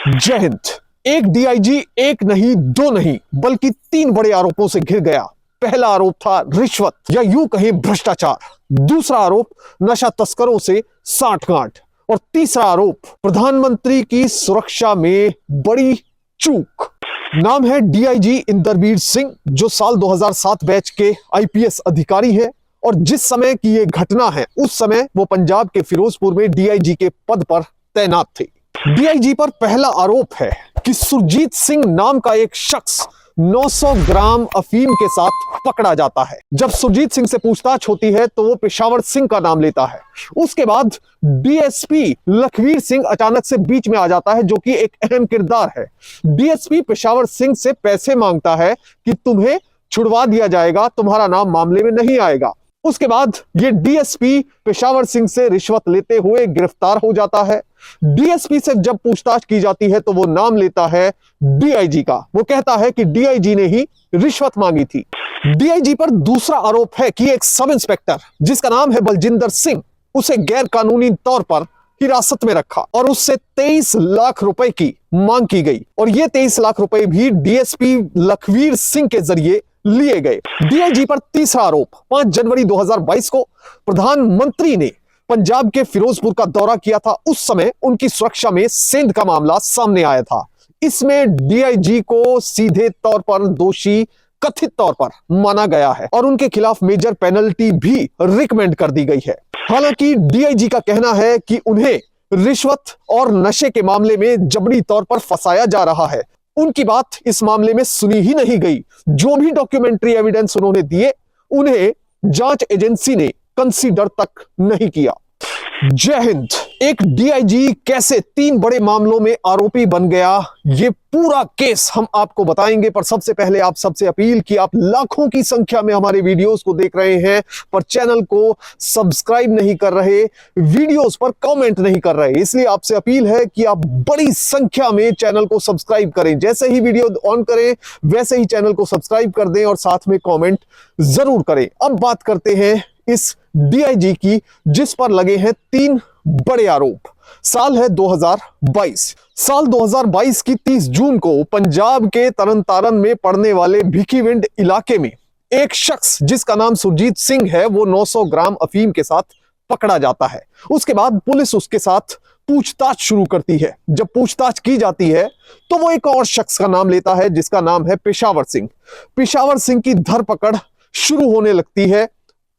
जय हिंद। एक डीआईजी एक नहीं, दो नहीं, बल्कि तीन बड़े आरोपों से घिर गया। पहला आरोप था रिश्वत या यूं कहें भ्रष्टाचार, दूसरा आरोप नशा तस्करों से सांठगांठ और तीसरा आरोप प्रधानमंत्री की सुरक्षा में बड़ी चूक। नाम है डीआईजी इंदरबीर सिंह, जो साल 2007 बैच के आईपीएस अधिकारी है और जिस समय की ये घटना है उस समय वो पंजाब के फिरोजपुर में डीआईजी के पद पर तैनात थे। डीआईजी पर पहला आरोप है कि सुरजीत सिंह नाम का एक शख्स 900 ग्राम अफीम के साथ पकड़ा जाता है। जब सुरजीत सिंह से पूछताछ होती है तो वो पेशावर सिंह का नाम लेता है। उसके बाद डीएसपी लखवीर सिंह अचानक से बीच में आ जाता है, जो कि एक अहम किरदार है। डीएसपी पेशावर सिंह से पैसे मांगता है कि तुम्हें छुड़वा दिया जाएगा, तुम्हारा नाम मामले में नहीं आएगा। उसके बाद ये डीएसपी पेशावर सिंह से रिश्वत लेते हुए गिरफ्तार हो जाता है। डीएसपी से जब पूछताछ की जाती है तो वो नाम लेता है डीआईजी का। वो कहता है कि डीआईजी ने ही रिश्वत मांगी थी। डीआईजी पर दूसरा आरोप है कि एक सब इंस्पेक्टर जिसका नाम है बलजिंदर सिंह, उसे गैर कानूनी तौर पर हिरासत में रखा और उससे 23 लाख रुपए की मांग की गई और ये 23 लाख रुपए भी डीएसपी लखवीर सिंह के जरिए लिए गए। डीआईजी पर तीसरा आरोप 5 जनवरी 2022 को प्रधानमंत्री ने पंजाब के फिरोजपुर का दौरा किया था। उस समय उनकी सुरक्षा में सेंध का मामला सामने आया था। इसमें डीआईजी को सीधे तौर पर दोषी कथित तौर पर माना गया है और उनके खिलाफ मेजर पेनल्टी भी रिकमेंड कर दी गई है। हालांकि डीआईजी का कहना है कि उन्हें रिश्वत और नशे के मामले में जबरी तौर पर फंसाया जा रहा है। उनकी बात इस मामले में सुनी ही नहीं गई। जो भी डॉक्यूमेंट्री एविडेंस उन्होंने दिए उन्हें जांच एजेंसी ने कंसीडर तक नहीं किया। जय हिंद। एक डीआईजी कैसे 3 बड़े मामलों में आरोपी बन गया, ये पूरा केस हम आपको बताएंगे। पर सबसे पहले आप सबसे अपील कि आप लाखों की संख्या में हमारे वीडियोस को देख रहे हैं पर चैनल को सब्सक्राइब नहीं कर रहे, वीडियोस पर कमेंट नहीं कर रहे, इसलिए आपसे अपील है कि आप बड़ी संख्या में चैनल को सब्सक्राइब करें। जैसे ही वीडियो ऑन करें वैसे ही चैनल को सब्सक्राइब कर दें और साथ में कॉमेंट जरूर करें। अब बात करते हैं इस डीआईजी की जिस पर लगे हैं 3 बड़े आरोप। साल है 2022। साल 2022 की 30 जून को पंजाब के तरनतारन में पड़ने वाले भिकीविंड इलाके में एक शख्स जिसका नाम सुरजीत सिंह है वो 900 ग्राम अफीम के साथ पकड़ा जाता है। उसके बाद पुलिस उसके साथ पूछताछ शुरू करती है। जब पूछताछ की जाती है तो वो एक और शख्स का नाम लेता है जिसका नाम है पेशावर सिंह। पेशावर सिंह की धरपकड़ शुरू होने लगती है।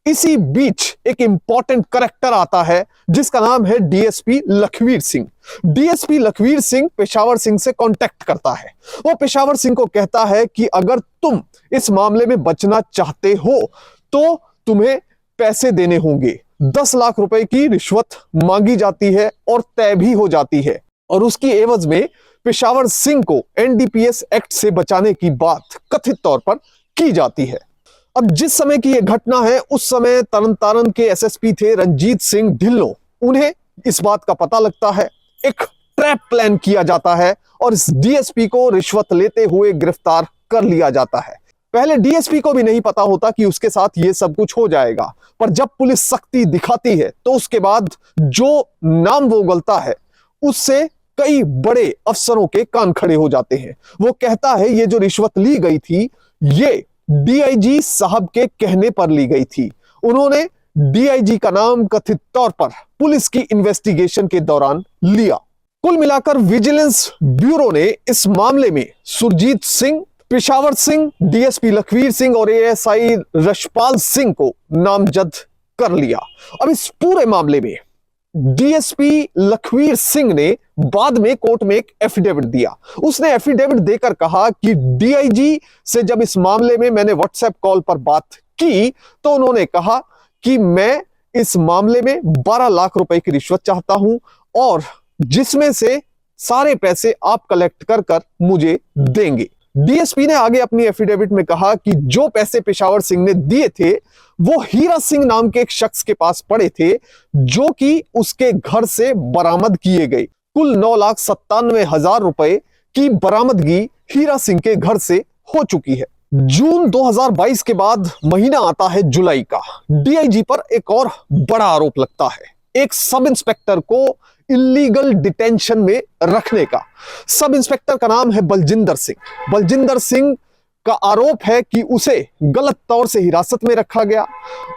इसी बीच एक इंपॉर्टेंट कैरेक्टर आता है जिसका नाम है डीएसपी लखवीर सिंह। डीएसपी लखवीर सिंह पेशावर सिंह से कांटेक्ट करता है। वो पेशावर सिंह को कहता है कि अगर तुम इस मामले में बचना चाहते हो तो तुम्हें पैसे देने होंगे। 10 लाख रुपए की रिश्वत मांगी जाती है और तय भी हो जाती है और उसकी एवज में पेशावर सिंह को एनडीपीएस एक्ट से बचाने की बात कथित तौर पर की जाती है। अब जिस समय की यह घटना है उस समय तरनतारन के एसएसपी थे रंजीत सिंह ढिल्लों। उन्हें इस बात का पता लगता है, एक ट्रैप प्लान किया जाता है और इस डीएसपी को रिश्वत लेते हुए गिरफ्तार कर लिया जाता है। पहले डीएसपी को भी नहीं पता होता कि उसके साथ ये सब कुछ हो जाएगा, पर जब पुलिस सख्ती दिखाती है तो उसके बाद जो नाम वो उगलता है उससे कई बड़े अफसरों के कान खड़े हो जाते हैं। वो कहता है ये जो रिश्वत ली गई थी ये डीआईजी साहब के कहने पर ली गई थी। उन्होंने डीआईजी का नाम कथित तौर पर पुलिस की इन्वेस्टिगेशन के दौरान लिया। कुल मिलाकर विजिलेंस ब्यूरो ने इस मामले में सुरजीत सिंह, पेशावर सिंह, डीएसपी लखवीर सिंह और एएसआई रशपाल सिंह को नामजद कर लिया। अब इस पूरे मामले में डीएसपी लखवीर सिंह ने बाद में कोर्ट में एक एफिडेविट दिया। उसने एफिडेविट देकर कहा कि डीआईजी से जब इस मामले में मैंने व्हाट्सएप कॉल पर बात की तो उन्होंने कहा कि मैं इस मामले में 12 लाख रुपए की रिश्वत चाहता हूं और जिसमें से सारे पैसे आप कलेक्ट कर कर मुझे देंगे। डीएसपी ने आगे अपनी एफिडेविट में कहा कि जो पैसे पेशावर सिंह ने दिए थे वो हीरा सिंह नाम के एक शख्स के पास पड़े थे जो कि उसके घर से बरामद किए गए। कुल 9,97,000 रुपए की बरामदगी हीरा सिंह के घर से हो चुकी है। जून 2022 के बाद महीना आता है जुलाई का। डीआईजी पर एक और बड़ा आरोप लगता है। एक सब इंस्पेक्टर को इलीगल डिटेंशन में रखने का। सब इंस्पेक्टर का नाम है बलजिंदर सिंह। बलजिंदर सिंह का आरोप है कि उसे गलत तौर से हिरासत में रखा गया,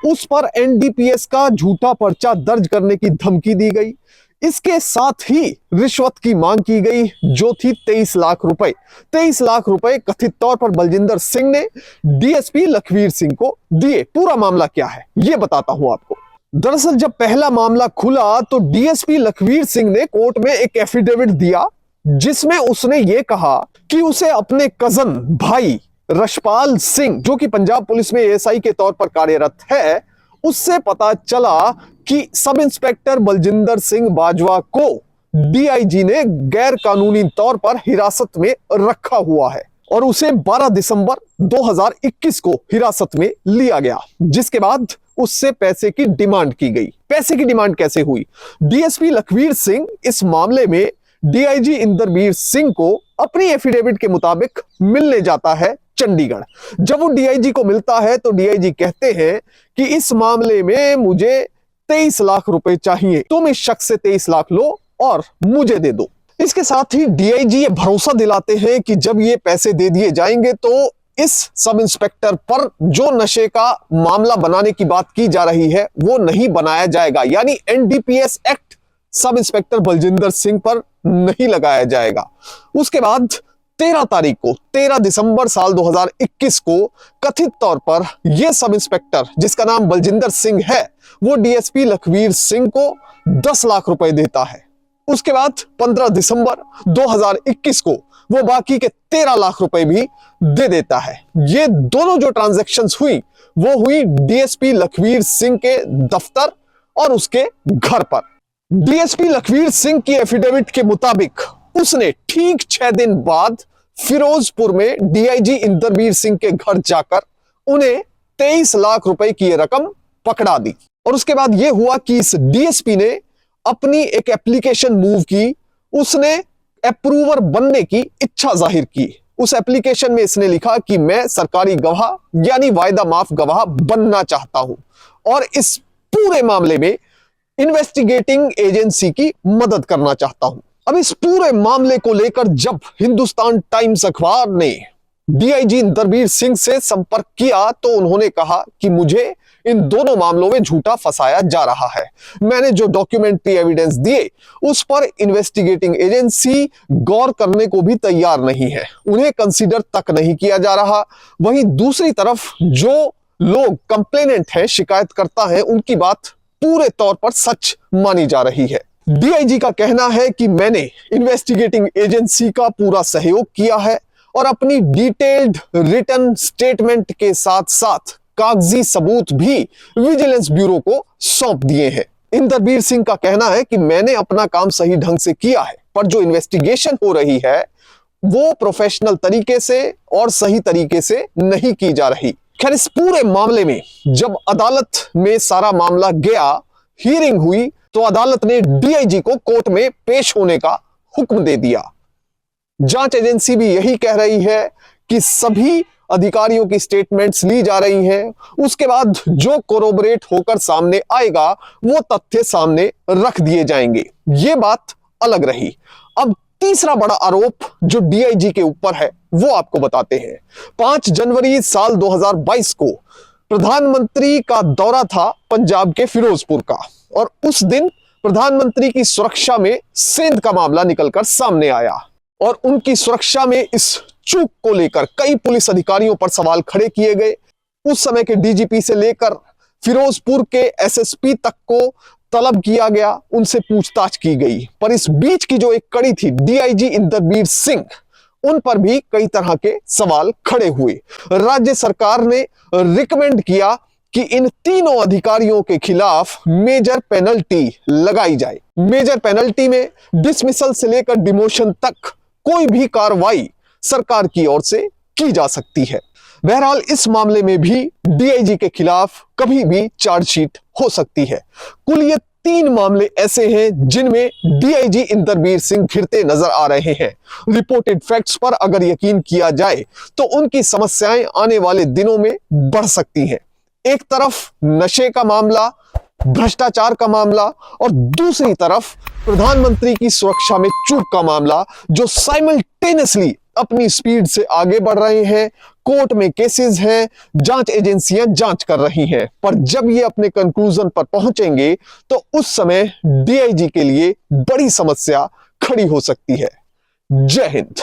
उस पर एनडीपीएस का झूठा पर्चा दर्ज करने की धमकी दी गई, इसके साथ ही रिश्वत की मांग की गई जो थी 23 लाख रुपए। 23 लाख रुपए कथित तौर पर बलजिंदर सिंह ने डीएसपी लखवीर सिंह को दिए। पूरा मामला क्या है ये बताता हूं आपको। दरअसल जब पहला मामला खुला तो डीएसपी लखवीर सिंह ने कोर्ट में एक एफिडेविट दिया जिसमें उसने ये कहा कि उसे अपने कजन भाई रशपाल सिंह, जो कि पंजाब पुलिस में एएसआई के तौर पर कार्यरत है, उससे पता चला कि सब इंस्पेक्टर बलजिंदर सिंह बाजवा को डीआईजी ने गैर कानूनी तौर पर हिरासत में रखा हुआ है और उसे 12 दिसंबर 2021 को हिरासत में लिया गया, जिसके बाद उससे पैसे की डिमांड की गई। पैसे की डिमांड कैसे हुई? डीएसपी लखवीर सिंह इस मामले में डीआईजी इंदरबीर सिंह को अपनी एफिडेविट के मुताबिक मिलने जाता है चंडीगढ़। जब वो डीआईजी को मिलता है तो डीआईजी कहते हैं कि इस मामले में मुझे 23 लाख रुपए चाहिए, तुम इस शख्स से 23 लाख लो और मुझे दे दो। इसके साथ ही डीआईजी ये भरोसा दिलाते हैं कि जब ये पैसे दे दिए जाएंगे तो इस सब इंस्पेक्टर पर जो नशे का मामला बनाने की बात की जा रही है वो नहीं बनाया जाएगा, यानी NDPS act sub inspector Baljinder Singh पर नहीं लगाया जाएगा। उसके बाद 13 दिसंबर साल 2021 को कथित तौर पर यह सब इंस्पेक्टर जिसका नाम बलजिंदर सिंह है वो डीएसपी लखवीर सिंह को 10 लाख रुपए देता है। उसके बाद 15 दिसंबर 2021 को वो बाकी के 13 लाख रुपए भी दे देता है। ये दोनों जो ट्रांजैक्शंस हुई वो हुई डीएसपी लखवीर सिंह के दफ्तर और उसके घर पर। डीएसपी लखवीर सिंह की एफिडेविट के मुताबिक उसने ठीक 6 दिन बाद फिरोजपुर में डीआईजी इंदरबीर सिंह के घर जाकर उन्हें 23 लाख रुपए की रकम पकड़ा दी। और उसके बाद यह हुआ कि इस डीएसपी ने अपनी एक एप्लीकेशन मूव की, उसने अप्रूवर बनने की इच्छा जाहिर की। उस एप्लीकेशन में इसने लिखा कि मैं सरकारी गवाह यानी वायदा माफ गवाह बनना चाहता हूं और इस पूरे मामले में इन्वेस्टिगेटिंग एजेंसी की मदद करना चाहता हूं। अब इस पूरे मामले को लेकर जब हिंदुस्तान टाइम्स अखबार ने डीआईजी इंदरबीर सिंह से संपर्क किया तो उन्होंने कहा कि मुझे इन दोनों मामलों में झूठा फंसाया जा रहा है। मैंने जो डॉक्यूमेंट्री एविडेंस दिए उस पर इन्वेस्टिगेटिंग एजेंसी गौर करने को भी तैयार नहीं है, उन्हें कंसीडर तक नहीं किया जा रहा। वहीं दूसरी तरफ जो लोग कंप्लेनेंट हैं, शिकायतकर्ता हैं, उनकी बात पूरे तौर पर सच मानी जा रही है। डीआईजी का कहना है कि मैंने इन्वेस्टिगेटिंग एजेंसी का पूरा सहयोग किया है और अपनी डिटेल्ड रिटन स्टेटमेंट के साथ साथ कागजी सबूत भी विजिलेंस ब्यूरो को सौंप दिए हैं। इंदरबीर सिंह का कहना है कि मैंने अपना काम सही ढंग से किया है, पर जो इन्वेस्टिगेशन हो रही है वो प्रोफेशनल तरीके से और सही तरीके से नहीं की जा रही। खैर, इस पूरे मामले में जब अदालत में सारा मामला गया, हियरिंग हुई, तो अदालत ने डीआईजी को कोर्ट में पेश होने का हुक्म दे दिया। जांच एजेंसी भी यही कह रही है कि सभी अधिकारियों की स्टेटमेंट्स ली जा रही हैं, उसके बाद जो कोरोबरेट होकर सामने आएगा वो तथ्य सामने रख दिए जाएंगे। ये बात अलग रही। अब तीसरा बड़ा आरोप जो डीआईजी के ऊपर है वो आपको बताते हैं। 5 जनवरी साल 2022 को प्रधानमंत्री का दौरा था पंजाब के फिरोजपुर का और उस दिन प्रधानमंत्री की सुरक्षा में सेंध का मामला निकलकर सामने आया और उनकी सुरक्षा में इस चूक को लेकर कई पुलिस अधिकारियों पर सवाल खड़े किए गए। उस समय के डीजीपी से लेकर फिरोजपुर के एसएसपी तक को तलब किया गया, उनसे पूछताछ की गई। पर इस बीच की जो एक कड़ी थी डीआईजी इंदरबीर सिंह, उन पर भी कई तरह के सवाल खड़े हुए। राज्य सरकार ने रिकमेंड किया कि इन तीनों अधिकारियों के खिलाफ मेजर पेनल्टी लगाई जाए। मेजर पेनल्टी में डिसमिसल से लेकर डिमोशन तक कोई भी कार्रवाई सरकार की ओर से की जा सकती है। बहरहाल इस मामले में भी डीआईजी के खिलाफ कभी भी चार्जशीट हो सकती है। कुल ये 3 मामले ऐसे हैं जिनमें डीआईजी इंदरबीर सिंह घिरते नजर आ रहे हैं। रिपोर्टेड फैक्ट्स पर अगर यकीन किया जाए तो उनकी समस्याएं आने वाले दिनों में बढ़ सकती हैं। एक तरफ नशे का मामला, भ्रष्टाचार का मामला और दूसरी तरफ प्रधानमंत्री की सुरक्षा में चूक का मामला, जो साइमल्टेनियसली अपनी स्पीड से आगे बढ़ रहे हैं। कोर्ट में केसेस हैं, जांच एजेंसियां जांच कर रही हैं, पर जब ये अपने कंक्लूजन पर पहुंचेंगे तो उस समय डीआईजी के लिए बड़ी समस्या खड़ी हो सकती है। जय हिंद।